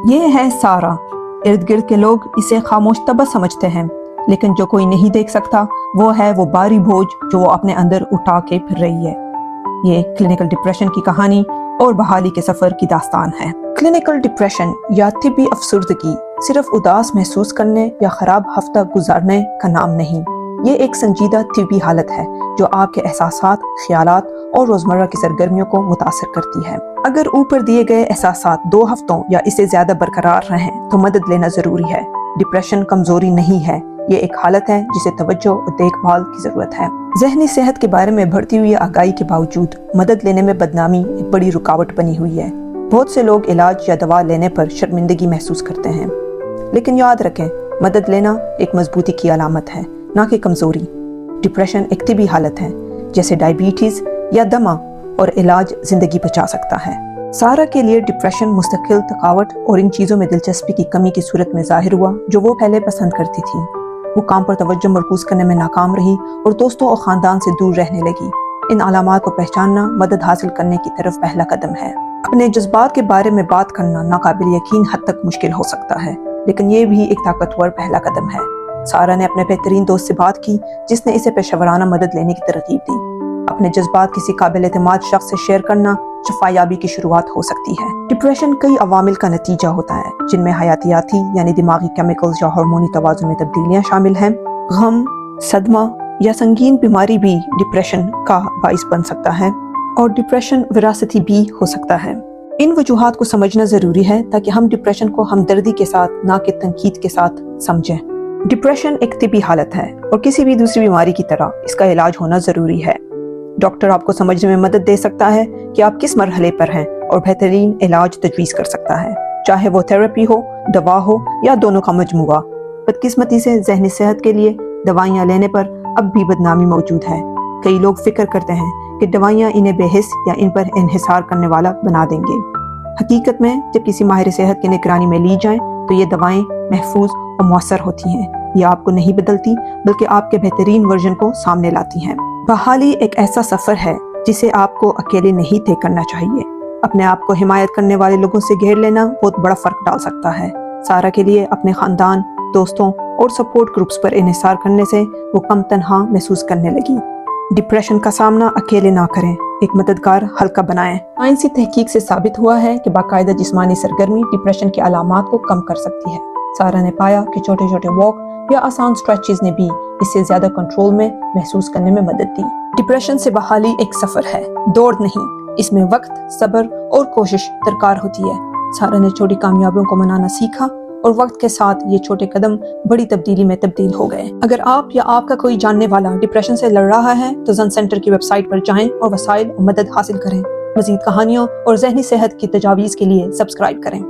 یہ ہے سارا۔ ارد گرد کے لوگ اسے خاموش طبع سمجھتے ہیں، لیکن جو کوئی نہیں دیکھ سکتا وہ ہے وہ بھاری بوجھ جو وہ اپنے اندر اٹھا کے پھر رہی ہے۔ یہ کلینکل ڈپریشن کی کہانی اور بحالی کے سفر کی داستان ہے۔ کلینکل ڈپریشن یا طبی افسردگی صرف اداس محسوس کرنے یا خراب ہفتہ گزارنے کا نام نہیں، یہ ایک سنجیدہ طبی حالت ہے جو آپ کے احساسات، خیالات اور روزمرہ کی سرگرمیوں کو متاثر کرتی ہے۔ اگر اوپر دیے گئے احساسات 2 ہفتوں یا اس سے زیادہ برقرار رہیں تو مدد لینا ضروری ہے۔ ڈپریشن کمزوری نہیں ہے، یہ ایک حالت ہے جسے توجہ اور دیکھ بھال کی ضرورت ہے۔ ذہنی صحت کے بارے میں بڑھتی ہوئی آگاہی کے باوجود مدد لینے میں بدنامی ایک بڑی رکاوٹ بنی ہوئی ہے۔ بہت سے لوگ علاج یا دوا لینے پر شرمندگی محسوس کرتے ہیں، لیکن یاد رکھیں مدد لینا ایک مضبوطی کی علامت ہے، نہ کہ کمزوری۔ ڈپریشن ایک طبی حالت ہے جیسے ڈائبٹیز یا دمہ، اور علاج زندگی بچا سکتا ہے۔ سارا کے لیے ڈپریشن مستقل تھکاوٹ اور ان چیزوں میں دلچسپی کی کمی کی صورت میں ظاہر ہوا جو وہ پہلے پسند کرتی تھی۔ وہ کام پر توجہ مرکوز کرنے میں ناکام رہی اور دوستوں اور خاندان سے دور رہنے لگی۔ ان علامات کو پہچاننا مدد حاصل کرنے کی طرف پہلا قدم ہے۔ اپنے جذبات کے بارے میں بات کرنا ناقابل یقین حد تک مشکل ہو سکتا ہے، لیکن یہ بھی ایک طاقتور پہلا قدم ہے۔ سارا نے اپنے بہترین دوست سے بات کی جس نے اسے پیشہ ورانہ مدد لینے کی ترغیب دی۔ اپنے جذبات کسی قابل اعتماد شخص سے شیئر کرنا شفا یابی کی شروعات ہو سکتی ہے۔ ڈپریشن کئی عوامل کا نتیجہ ہوتا ہے جن میں حیاتیاتی یعنی دماغی کیمیکلز یا ہارمونی توازن میں تبدیلیاں شامل ہیں۔ غم، صدمہ یا سنگین بیماری بھی ڈپریشن کا باعث بن سکتا ہے، اور ڈپریشن وراثتی بھی ہو سکتا ہے۔ ان وجوہات کو سمجھنا ضروری ہے تاکہ ہم ڈپریشن کو ہمدردی کے ساتھ نہ کہ تنقید کے ساتھ سمجھیں۔ ڈپریشن ایک طبی حالت ہے اور کسی بھی دوسری بیماری کی طرح اس کا علاج ہونا ضروری ہے۔ ڈاکٹر آپ کو سمجھنے میں مدد دے سکتا ہے کہ آپ کس مرحلے پر ہیں اور بہترین علاج تجویز کر سکتا ہے، چاہے وہ تھراپی ہو، دوا ہو یا دونوں کا مجموعہ۔ بدقسمتی سے ذہنی صحت کے لیے دوائیاں لینے پر اب بھی بدنامی موجود ہے۔ کئی لوگ فکر کرتے ہیں کہ دوائیاں انہیں بے حس یا ان پر انحصار کرنے والا بنا دیں گے۔ حقیقت میں جب کسی ماہر صحت کی نگرانی میں لی جائیں تو یہ دوائیں محفوظ اور مؤثر ہوتی ہیں۔ یہ آپ کو نہیں بدلتی بلکہ آپ کے بہترین ورژن کو سامنے لاتی ہیں۔ بحالی ایک ایسا سفر ہے جسے آپ کو اکیلے نہیں طے کرنا چاہیے۔ اپنے آپ کو حمایت کرنے والے لوگوں سے گھیر لینا بہت بڑا فرق ڈال سکتا ہے۔ سارا کے لیے اپنے خاندان، دوستوں اور سپورٹ گروپس پر انحصار کرنے سے وہ کم تنہا محسوس کرنے لگی۔ ڈپریشن کا سامنا اکیلے نہ کریں، ایک مددگار حلقہ بنائیں۔ سائنسی تحقیق سے ثابت ہوا ہے کہ باقاعدہ جسمانی سرگرمی ڈپریشن کی علامات کو کم کر سکتی ہے۔ سارا نے پایا کہ چھوٹے چھوٹے واک یا آسان اسٹریچز نے بھی اس سے زیادہ کنٹرول میں محسوس کرنے میں مدد دی۔ ڈپریشن سے بحالی ایک سفر ہے، دوڑ نہیں۔ اس میں وقت، صبر اور کوشش درکار ہوتی ہے۔ سارا نے چھوٹی کامیابیوں کو منانا سیکھا اور وقت کے ساتھ یہ چھوٹے قدم بڑی تبدیلی میں تبدیل ہو گئے۔ اگر آپ یا آپ کا کوئی جاننے والا ڈپریشن سے لڑ رہا ہے تو زن سینٹر کی ویب سائٹ پر جائیں اور وسائل اور مدد حاصل کریں۔ مزید کہانیوں اور ذہنی صحت کی تجاویز کے لیے سبسکرائب کریں۔